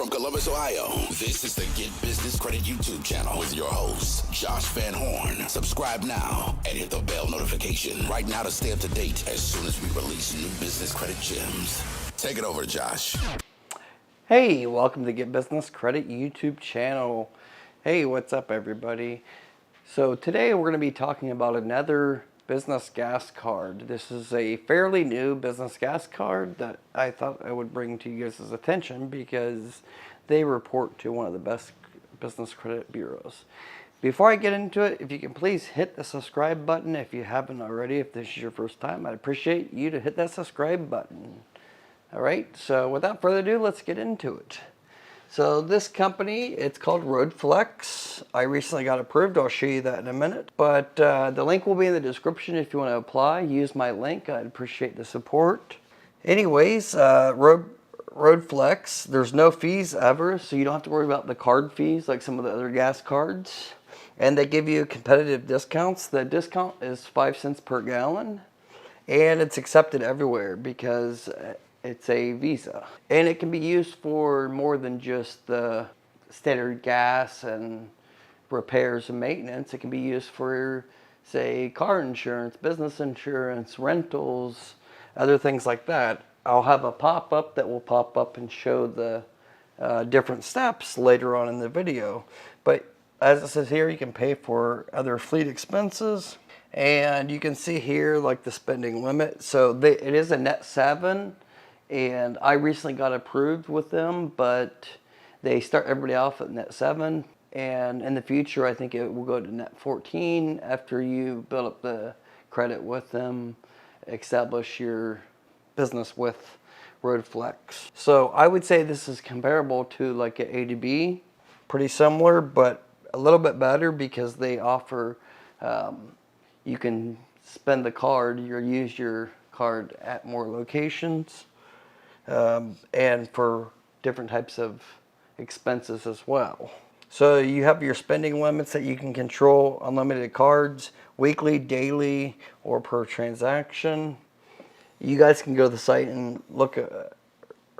From Columbus, Ohio, this is the Get Business Credit YouTube channel with your host, Josh Van Horn. Subscribe now and hit the bell notification right now to stay up to date as soon as we release new business credit gems. Take it over, Josh. Hey, welcome to the Get Business Credit YouTube channel. Hey, what's up, everybody? So today we're going to be talking about another business gas card. This is a fairly new business gas card that I thought I would bring to you guys' attention because they report to one of the best business credit bureaus. Before I get into it, if you can please hit the subscribe button if you haven't already. If this is your first time, I'd appreciate you to hit that subscribe button. All right, so without further ado, let's get into it. So this company, it's called Roadflex. I recently got approved. I'll show you that in a minute. But the link will be in the description if you want to apply. Use my link. I'd appreciate the support. Anyways, Roadflex, there's no fees ever, so you don't have to worry about the card fees like some of the other gas cards. And they give you competitive discounts. The discount is 5 cents per gallon. And it's accepted everywhere because it's a Visa. And it can be used for more than just the standard gas and repairs and maintenance. It can be used for, say, car insurance, business insurance, rentals, other things like that. I'll have a pop-up that will pop up and show the different steps later on in the video. But as it says here, you can pay for other fleet expenses. And you can see here like the spending limit. So it is a net 7. And I recently got approved with them, but they start everybody off at net 7. And in the future, I think it will go to net 14 after you build up the credit with them, establish your business with Roadflex. So I would say this is comparable to like an A to B, pretty similar, but a little bit better because they offer, you can spend the card or use your card at more locations. And for different types of expenses as well. So you have your spending limits that you can control, unlimited cards, weekly, daily, or per transaction. You guys can go to the site and look at,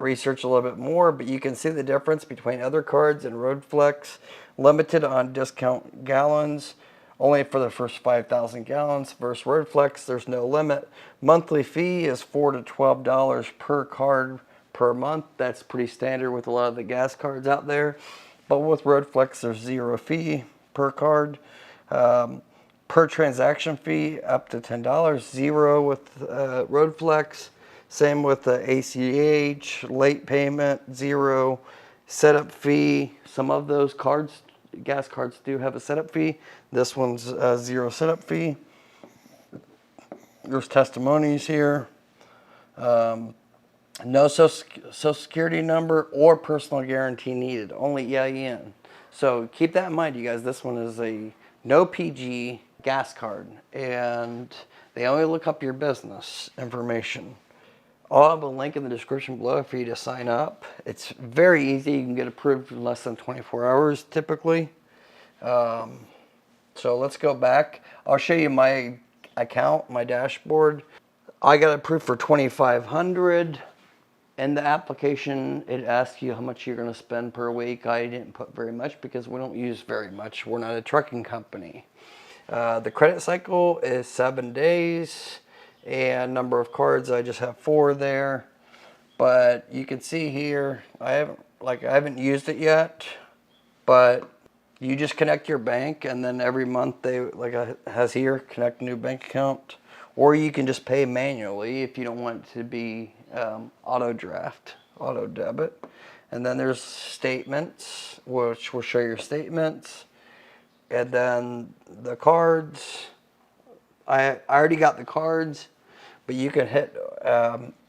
research a little bit more, but you can see the difference between other cards and Roadflex. Limited on discount gallons, only for the first 5,000 gallons. Versus Roadflex, there's no limit. Monthly fee is $4 to $12 per card per month. That's pretty standard with a lot of the gas cards out there. But with Roadflex, there's 0 fee per card. Per transaction fee, up to $10. 0 with Roadflex. Same with the ACH, late payment, 0. Setup fee, some of those cards, gas cards do have a setup fee. This one's 0 setup fee. There's testimonies here. No social security number or personal guarantee needed, only EIN. So keep that in mind, you guys. This one is a no PG gas card, and they only look up your business information. I'll have a link in the description below for you to sign up. It's very easy. You can get approved in less than 24 hours typically. So let's go back. I'll show you my account, my dashboard. I got approved for $2,500. In the application, it asks you how much you're going to spend per week. I didn't put very much because we don't use very much. We're not a trucking company. The credit cycle is 7 days. And number of cards, I just have 4 there. But you can see here, I haven't used it yet. But you just connect your bank, and then every month they, like it has here, connect a new bank account. Or you can just pay manually if you don't want it to be auto draft, auto debit. And then there's statements, which will show your statements. And then the cards, I already got the cards, but you can hit,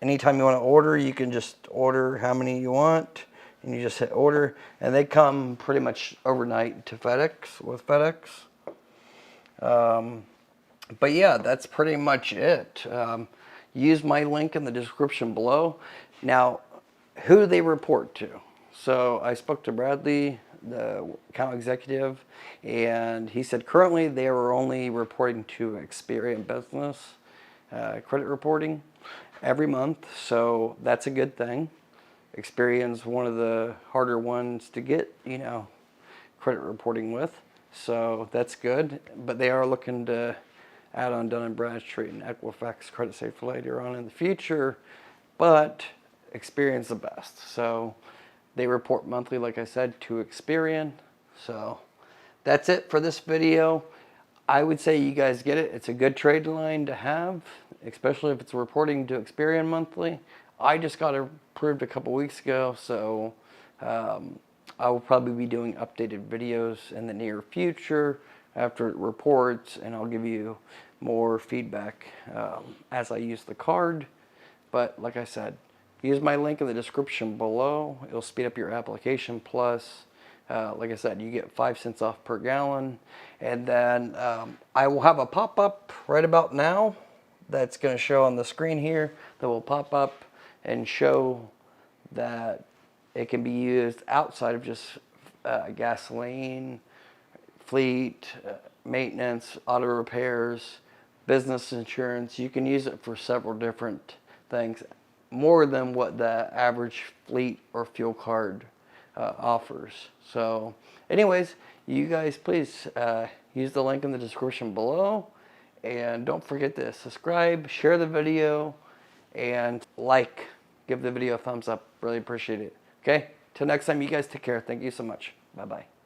anytime you want to order, you can just order how many you want. And you just hit order, and they come pretty much overnight to FedEx, with FedEx. But yeah, that's pretty much it. Use my link in the description below. Now, who do they report to? So I spoke to Bradley, the account executive, and he said currently they are only reporting to Experian Business credit reporting every month. So that's a good thing. Experian's one of the harder ones to get, credit reporting with. So that's good. But they are looking to add on Dun and Bradstreet and Equifax Creditsafe later on in the future. But Experian's the best. So they report monthly, like I said, to Experian. So that's it for this video. I would say you guys get it. It's a good trade line to have, especially if it's reporting to Experian monthly. I just got it approved a couple weeks ago, so I will probably be doing updated videos in the near future after it reports, and I'll give you more feedback as I use the card. But like I said, use my link in the description below. It'll speed up your application. Plus, like I said, you get 5 cents off per gallon. And then I will have a pop-up right about now that's going to show on the screen here that will pop up and show that it can be used outside of just gasoline, fleet, maintenance, auto repairs, business insurance. You can use it for several different things, more than what the average fleet or fuel card offers. So anyways, you guys please use the link in the description below, and don't forget to subscribe, share the video, and give the video a thumbs up. Really appreciate it. Okay, till next time, you guys take care. Thank you so much. Bye bye.